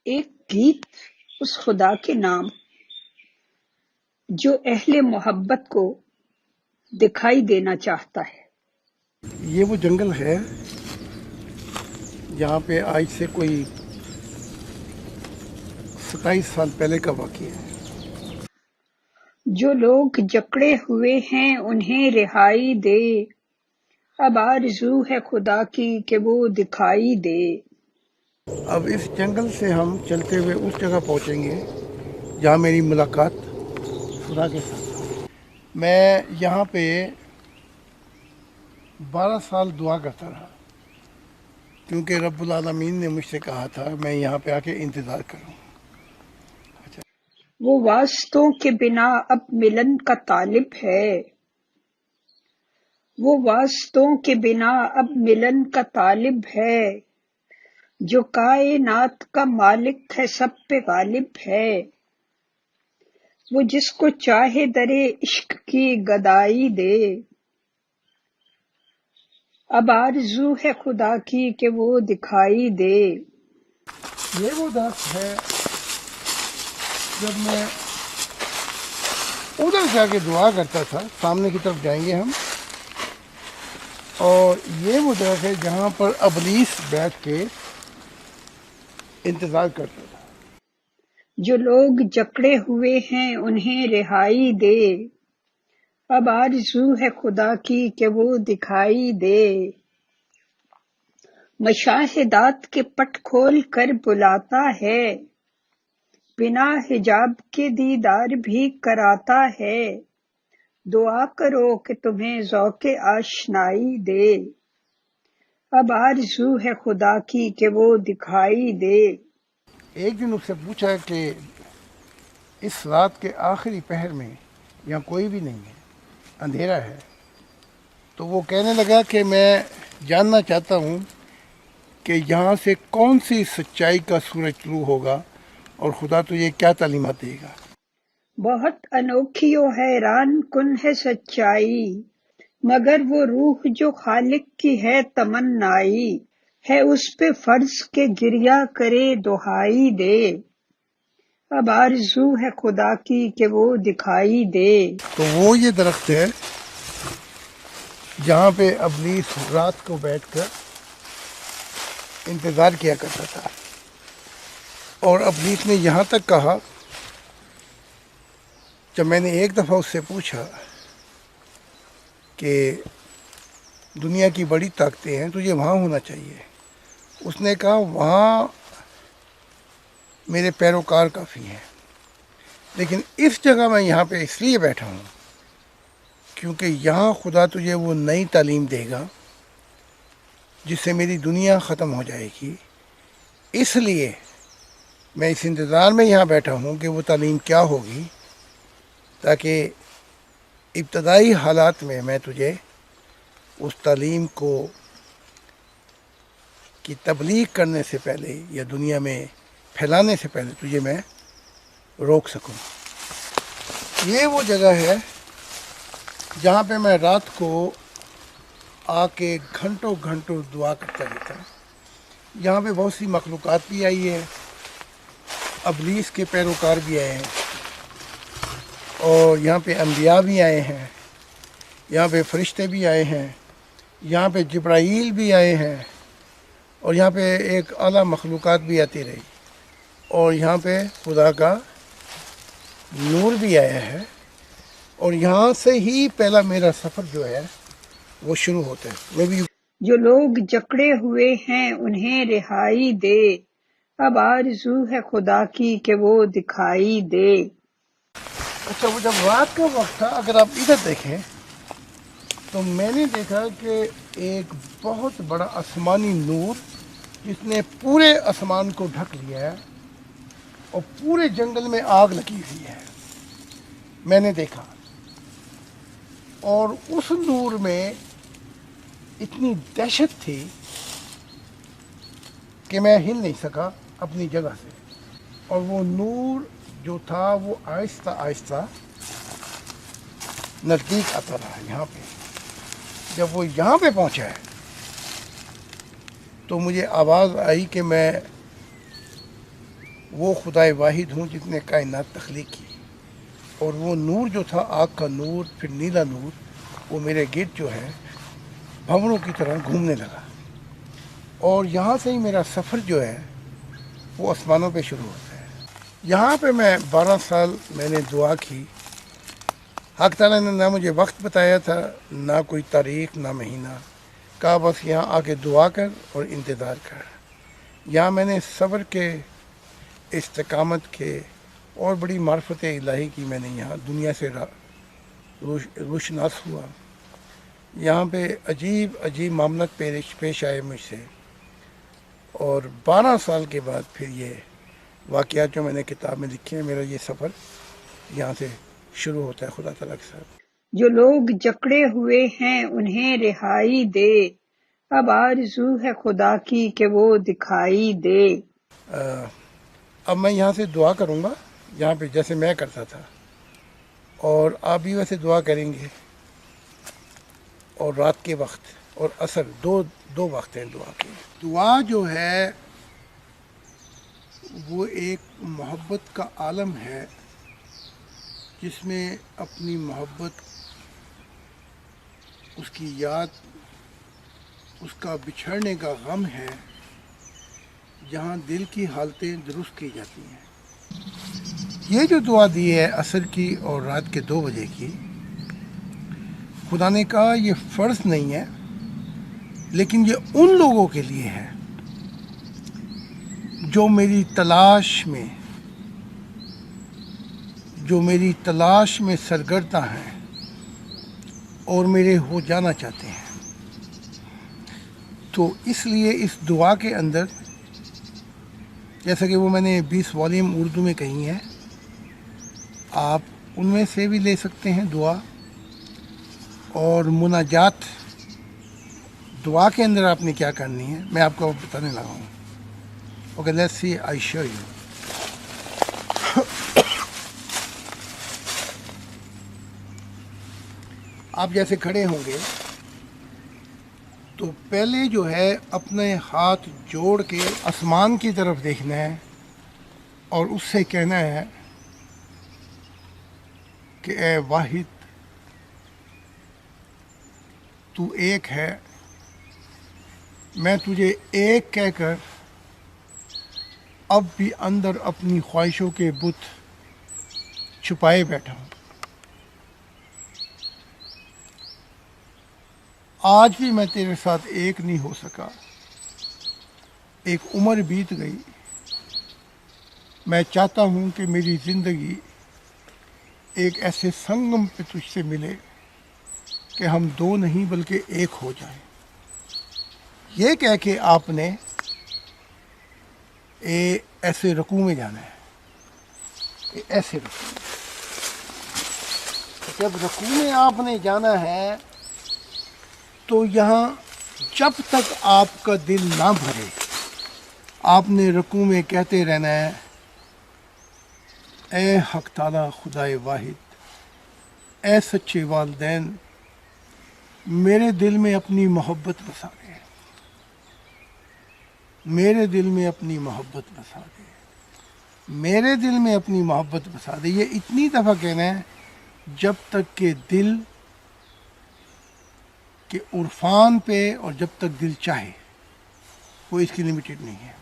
ایک گیت اس خدا کے نام جو اہل محبت کو دکھائی دینا چاہتا ہے۔ یہ وہ جنگل ہے جہاں پہ آج سے کوئی 27 سال پہلے کا واقعہ ہے۔ جو لوگ جکڑے ہوئے ہیں انہیں رہائی دے، اب آرزو ہے خدا کی کہ وہ دکھائی دے۔ اب اس جنگل سے ہم چلتے ہوئے اس جگہ پہنچیں گے جہاں میری ملاقات خدا کے ساتھ۔ میں یہاں پہ 12 سال دعا کرتا رہا کیونکہ رب العالمین نے مجھ سے کہا تھا میں یہاں پہ آ کے انتظار کروں۔ وہ واسطوں کے بنا اب ملن کا طالب ہے، وہ واسطوں کے بنا اب ملن کا طالب ہے، جو کائنات کا مالک ہے سب پہ غالب ہے، وہ جس کو چاہے درے عشق کی گدائی دے۔ اب آرزو ہے خدا کی کہ وہ دکھائی دے۔ یہ وہ درخت ہے جب میں ادھر جا کے دعا کرتا تھا، سامنے کی طرف جائیں گے ہم، اور یہ وہ درخت ہے جہاں پر ابلیس بیٹھ کے انتظار کرتا تھا۔ جو لوگ جکڑے ہوئے ہیں انہیں رہائی دے، اب آرزو ہے خدا کی کہ وہ دکھائی دے۔ مشاہدات کے پٹ کھول کر بلاتا ہے، بنا حجاب کے دیدار بھی کراتا ہے، دعا کرو کہ تمہیں ذوق آشنائی دے۔ اب آرزو ہے خدا کی کہ وہ دکھائی دے۔ ایک دن اس سے پوچھا کہ اس رات کے آخری پہر میں یہاں کوئی بھی نہیں ہے، اندھیرا ہے، تو وہ کہنے لگا کہ میں جاننا چاہتا ہوں کہ یہاں سے کون سی سچائی کا سورج طلوع ہوگا اور خدا تجھے کیا تعلیمات دے گا۔ بہت انوکھی و حیران کن ہے سچائی، مگر وہ روح جو خالق کی ہے تمنائی، ہے اس پہ فرض کے گریہ کرے دہائی دے۔ اب آرزو ہے خدا کی کہ وہ دکھائی دے۔ تو وہ یہ درخت ہے جہاں پہ ابلیس رات کو بیٹھ کر انتظار کیا کرتا تھا، اور ابلیس نے یہاں تک کہا جب میں نے ایک دفعہ اس سے پوچھا کہ دنیا کی بڑی طاقتیں ہیں تجھے وہاں ہونا چاہیے، اس نے کہا وہاں میرے پیروکار کافی ہیں، لیکن اس جگہ میں یہاں پہ اس لیے بیٹھا ہوں کیونکہ یہاں خدا تجھے وہ نئی تعلیم دے گا جس سے میری دنیا ختم ہو جائے گی، اس لیے میں اس انتظار میں یہاں بیٹھا ہوں کہ وہ تعلیم کیا ہوگی، تاکہ ابتدائی حالات میں میں تجھے اس تعلیم کو کی تبلیغ کرنے سے پہلے یا دنیا میں پھیلانے سے پہلے تجھے میں روک سکوں۔ یہ وہ جگہ ہے جہاں پہ میں رات کو آ کے گھنٹوں گھنٹوں دعا کرتا رہتا ہوں۔ یہاں پہ بہت سی مخلوقات بھی آئی ہے، ابلیس کے پیروکار بھی آئے ہیں، اور یہاں پہ انبیاء بھی آئے ہیں، یہاں پہ فرشتے بھی آئے ہیں، یہاں پہ جبرائیل بھی آئے ہیں، اور یہاں پہ ایک اعلیٰ مخلوقات بھی آتی رہی، اور یہاں پہ خدا کا نور بھی آیا ہے، اور یہاں سے ہی پہلا میرا سفر جو ہے وہ شروع ہوتا ہے۔ میں بھی جو لوگ جکڑے ہوئے ہیں انہیں رہائی دے، اب آرزو ہے خدا کی کہ وہ دکھائی دے۔ اچھا، وہ جب رات کا وقت تھا، اگر آپ ادھر دیکھیں تو میں نے دیکھا کہ ایک بہت بڑا آسمانی نور جس نے پورے آسمان کو ڈھک لیا ہے اور پورے جنگل میں آگ لگی ہوئی ہے، میں نے دیکھا، اور اس نور میں اتنی دہشت تھی کہ میں ہل نہیں سکا اپنی جگہ سے، اور وہ نور جو تھا وہ آہستہ آہستہ نزدیک آتا رہا۔ یہاں پہ جب وہ یہاں پہ پہنچا ہے تو مجھے آواز آئی کہ میں وہ خدائے واحد ہوں جس نے کائنات تخلیق کی، اور وہ نور جو تھا، آگ کا نور، پھر نیلا نور، وہ میرے گرد جو ہے بھنوروں کی طرح گھومنے لگا، اور یہاں سے ہی میرا سفر جو ہے وہ آسمانوں پہ شروع ہوتا ہے۔ یہاں پہ میں 12 سال میں نے دعا کی۔ حق تعالیٰ نے نہ مجھے وقت بتایا تھا، نہ کوئی تاریخ، نہ مہینہ، کہا بس یہاں آ کے دعا کر اور انتظار کر۔ یہاں میں نے صبر کے، استقامت کے اور بڑی معرفت الہی کی، میں نے یہاں دنیا سے روشناس ہوا۔ یہاں پہ عجیب عجیب معاملات پیش آئے مجھ سے، اور 12 سال کے بعد پھر یہ واقعات جو میں نے کتاب میں لکھے ہیں، میرا یہ سفر یہاں سے شروع ہوتا ہے خدا تعالیٰ کے ساتھ۔ جو لوگ جکڑے ہوئے ہیں انہیں رہائی دے، اب آرزو ہے خدا کی کہ وہ دکھائی دے۔ اب میں یہاں سے دعا کروں گا، یہاں پہ جیسے میں کرتا تھا، اور آپ بھی ویسے دعا کریں گے، اور رات کے وقت اور عصر دو وقت ہیں دعا کے۔ دعا جو ہے وہ ایک محبت کا عالم ہے، جس میں اپنی محبت، اس کی یاد، اس کا بچھڑنے کا غم ہے، جہاں دل کی حالتیں درست کی جاتی ہیں۔ یہ جو دعا دی ہے عصر کی اور رات کے 2 بجے کی، خدا نے کہا یہ فرض نہیں ہے، لیکن یہ ان لوگوں کے لیے ہے جو میری تلاش میں سرگرداں ہیں اور میرے ہو جانا چاہتے ہیں۔ تو اس لیے اس دعا کے اندر، جیسا کہ وہ میں نے 20 والیوم اردو میں کہی ہیں، آپ ان میں سے بھی لے سکتے ہیں دعا، اور مناجات دعا کے اندر آپ نے کیا کرنی ہے میں آپ کو بتانے لگا ہوں۔ Okay, let's see, I show you. آپ جیسے کھڑے ہوں گے تو پہلے جو ہے اپنے ہاتھ جوڑ کے آسمان کی طرف دیکھنا ہے، اور اس سے کہنا ہے کہ اے واحد، تو ایک ہے، میں تجھے ایک کہہ کر اب بھی اندر اپنی خواہشوں کے بت چھپائے بیٹھا ہوں۔ آج بھی میں تیرے ساتھ ایک نہیں ہو سکا، ایک عمر بیت گئی، میں چاہتا ہوں کہ میری زندگی ایک ایسے سنگم پہ تجھ سے ملے کہ ہم 2 نہیں بلکہ ایک ہو جائیں۔ یہ کہہ کے آپ نے ایسے رکوع میں جانا ہے، ایسے رکوع میں۔ جب رکوع میں آپ نے جانا ہے تو یہاں جب تک آپ کا دل نہ بھرے، آپ نے رکوع میں کہتے رہنا ہے، اے حق تعالیٰ خدائے واحد، اے سچے والدین، میرے دل میں اپنی محبت بسا دے، میرے دل میں اپنی محبت بسا دے، میرے دل میں اپنی محبت بسا دے۔ یہ اتنی دفعہ کہنا ہے جب تک کہ دل کے عرفان پہ، اور جب تک دل چاہے، وہ اس کی لمیٹڈ نہیں ہے۔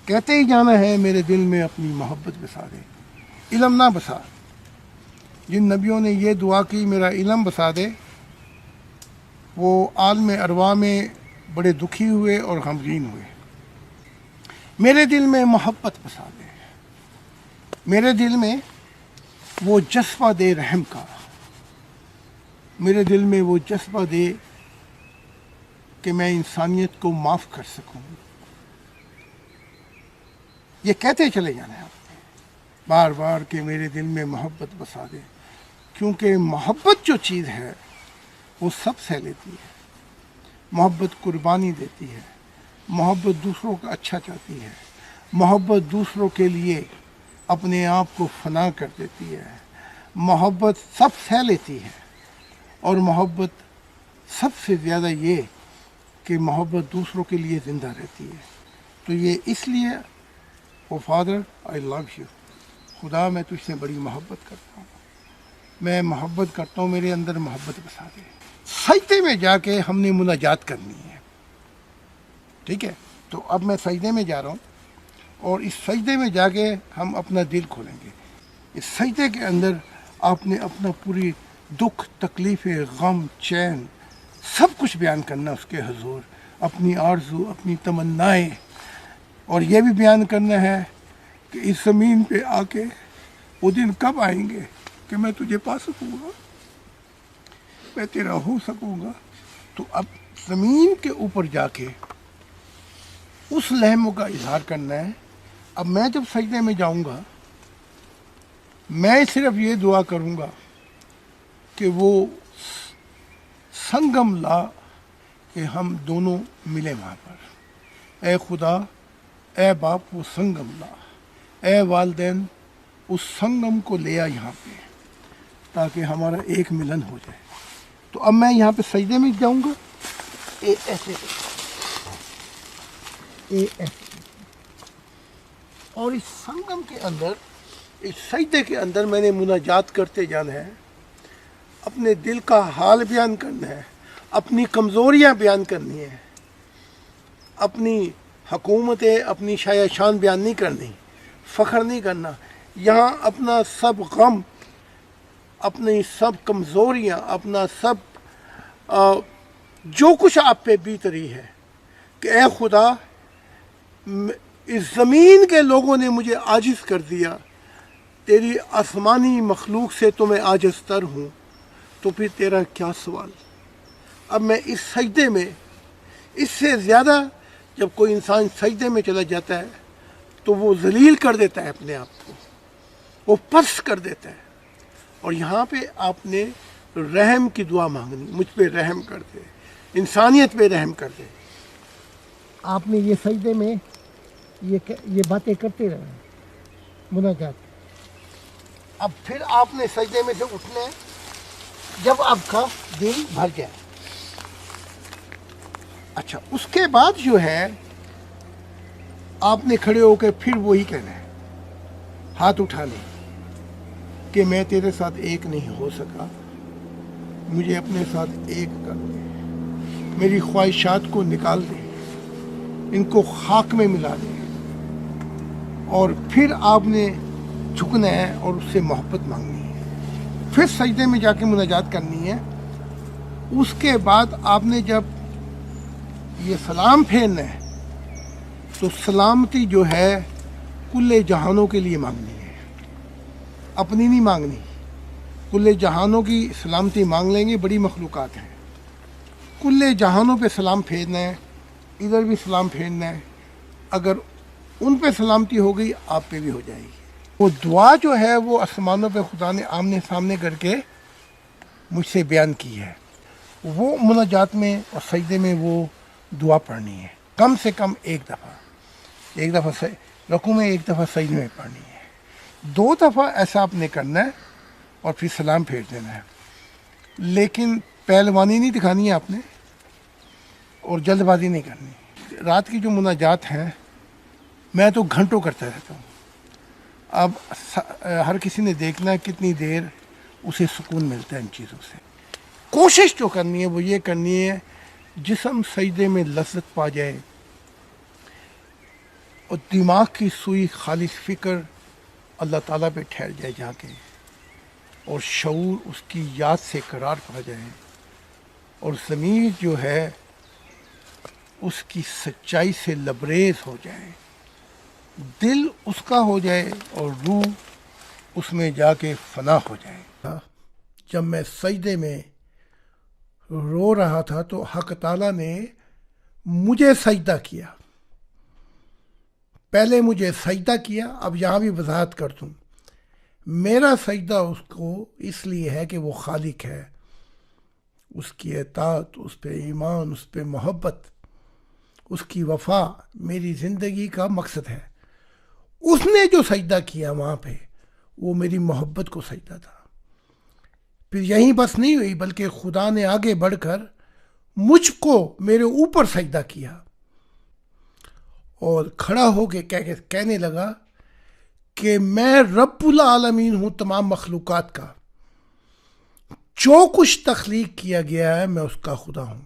کہتے ہی جانا ہے میرے دل میں اپنی محبت بسا دے، علم نہ بسا۔ جن نبیوں نے یہ دعا کی میرا علم بسا دے، وہ عالم ارواح میں بڑے دکھی ہوئے اور غمگین ہوئے۔ میرے دل میں محبت بسا دے، میرے دل میں وہ جذبہ دے رحم کا، میرے دل میں وہ جذبہ دے کہ میں انسانیت کو معاف کر سکوں۔ یہ کہتے چلے جانا ہے آپ نے بار بار کہ میرے دل میں محبت بسا دے، کیونکہ محبت جو چیز ہے وہ سب سہ لیتی ہے۔ محبت قربانی دیتی ہے، محبت دوسروں کا اچھا چاہتی ہے، محبت دوسروں کے لیے اپنے آپ کو فنا کر دیتی ہے، محبت سب سہ لیتی ہے، اور محبت سب سے زیادہ یہ کہ محبت دوسروں کے لیے زندہ رہتی ہے۔ تو یہ اس لیے او فادر آئی لو یو، خدا میں تجھ سے بڑی محبت کرتا ہوں، میں محبت کرتا ہوں، میرے اندر محبت بسا دے۔ سجدے میں جا کے ہم نے مناجات کرنی ہے، ٹھیک ہے؟ تو اب میں سجدے میں جا رہا ہوں، اور اس سجدے میں جا کے ہم اپنا دل کھولیں گے۔ اس سجدے کے اندر آپ نے اپنا پوری دکھ، تکلیفیں، غم، چین سب کچھ بیان کرنا اس کے حضور، اپنی آرزو، اپنی تمنائیں، اور یہ بھی بیان کرنا ہے کہ اس زمین پہ آ کے وہ دن کب آئیں گے کہ میں تجھے پا سکوں گا، میں تیرا ہو سکوں گا۔ تو اب زمین کے اوپر جا کے اس لہموں کا اظہار کرنا ہے۔ اب میں جب سجدے میں جاؤں گا، میں صرف یہ دعا کروں گا کہ وہ سنگم لا، کہ ہم دونوں ملیں وہاں پر۔ اے خدا، اے باپ، وہ سنگم لا، اے والدین اس سنگم کو لے آ یہاں پہ، تاکہ ہمارا ایک ملن ہو جائے۔ تو اب میں یہاں پہ سجدے میں جاؤں گا، ایسے اور اس سنگم کے اندر، اس سجدے کے اندر میں نے مناجات کرتے جانا ہے، اپنے دل کا حال بیان کرنا ہے، اپنی کمزوریاں بیان کرنی ہیں، اپنی حکومتیں، اپنی شایع شان بیان نہیں کرنی، فخر نہیں کرنا۔ یہاں اپنا سب غم، اپنی سب کمزوریاں، اپنا سب جو کچھ آپ پہ بیت رہی ہے، کہ اے خدا، اس زمین کے لوگوں نے مجھے عاجز کر دیا، تیری آسمانی مخلوق سے تو میں عاجز تر ہوں، تو پھر تیرا کیا سوال۔ اب میں اس سجدے میں، اس سے زیادہ جب کوئی انسان سجدے میں چلا جاتا ہے تو وہ ذلیل کر دیتا ہے اپنے آپ کو، وہ پست کر دیتا ہے۔ اور یہاں پہ آپ نے رحم کی دعا مانگنی، مجھ پہ رحم کر دے، انسانیت پہ رحم کر دے۔ آپ نے یہ سجدے میں یہ باتیں کرتے رہے مناجات۔ اب پھر آپ نے سجدے میں سے اٹھنا ہے جب آپ کا دل بھر جائے۔ اچھا، اس کے بعد جو ہے آپ نے کھڑے ہو کے پھر وہی کہنا ہے، ہاتھ اٹھا لیں کہ میں تیرے ساتھ ایک نہیں ہو سکا، مجھے اپنے ساتھ ایک کر دے، میری خواہشات کو نکال دے، ان کو خاک میں ملا دے۔ اور پھر آپ نے جھکنا ہے اور اس سے محبت مانگنی ہے، پھر سجدے میں جا کے مناجات کرنی ہے۔ اس کے بعد آپ نے جب یہ سلام پھیرنا ہے تو سلامتی جو ہے کل جہانوں کے لیے مانگنی ہے، اپنی نہیں مانگنی۔ کل جہانوں کی سلامتی مانگ لیں گے، بڑی مخلوقات ہیں، کل جہانوں پہ سلام پھیرنا ہے، ادھر بھی سلام پھیرنا ہے۔ اگر ان پہ سلامتی ہو گئی، آپ پہ بھی ہو جائے گی۔ وہ دعا جو ہے وہ آسمانوں پہ خدا نے آمنے سامنے کر کے مجھ سے بیان کی ہے، وہ مناجات میں اور سجدے میں وہ دعا پڑھنی ہے، کم سے کم ایک دفعہ رکوع میں، ایک دفعہ سجدے میں پڑھنی ہے، 2 دفعہ ایسا آپ نے کرنا ہے اور پھر سلام پھیر دینا ہے۔ لیکن پہلوانی نہیں دکھانی ہے آپ نے، اور جلد بازی نہیں کرنی۔ رات کی جو مناجات ہیں میں تو گھنٹوں کرتا رہتا ہوں۔ اب ہر کسی نے دیکھنا ہے کتنی دیر اسے سکون ملتا ہے ان چیزوں سے۔ کوشش جو کرنی ہے وہ یہ کرنی ہے جسم سجدے میں لذت پا جائے، اور دماغ کی سوئی خالص فکر اللہ تعالیٰ پہ ٹھہر جائے جا کے، اور شعور اس کی یاد سے قرار پا جائے، اور ضمیر جو ہے اس کی سچائی سے لبریز ہو جائے، دل اس کا ہو جائے اور روح اس میں جا کے فنا ہو جائے۔ جب میں سجدے میں رو رہا تھا تو حق تعالیٰ نے مجھے سجدہ کیا، پہلے مجھے سجدہ کیا۔ اب یہاں بھی وضاحت کر دوں، میرا سجدہ اس کو اس لیے ہے کہ وہ خالق ہے، اس کی اطاعت، اس پہ ایمان، اس پہ محبت، اس کی وفا میری زندگی کا مقصد ہے۔ اس نے جو سجدہ کیا وہاں پہ وہ میری محبت کو سجدہ تھا۔ پھر یہیں بس نہیں ہوئی، بلکہ خدا نے آگے بڑھ کر مجھ کو میرے اوپر سجدہ کیا، اور کھڑا ہو کے کہنے لگا کہ میں رب العالمین ہوں تمام مخلوقات کا، جو کچھ تخلیق کیا گیا ہے میں اس کا خدا ہوں۔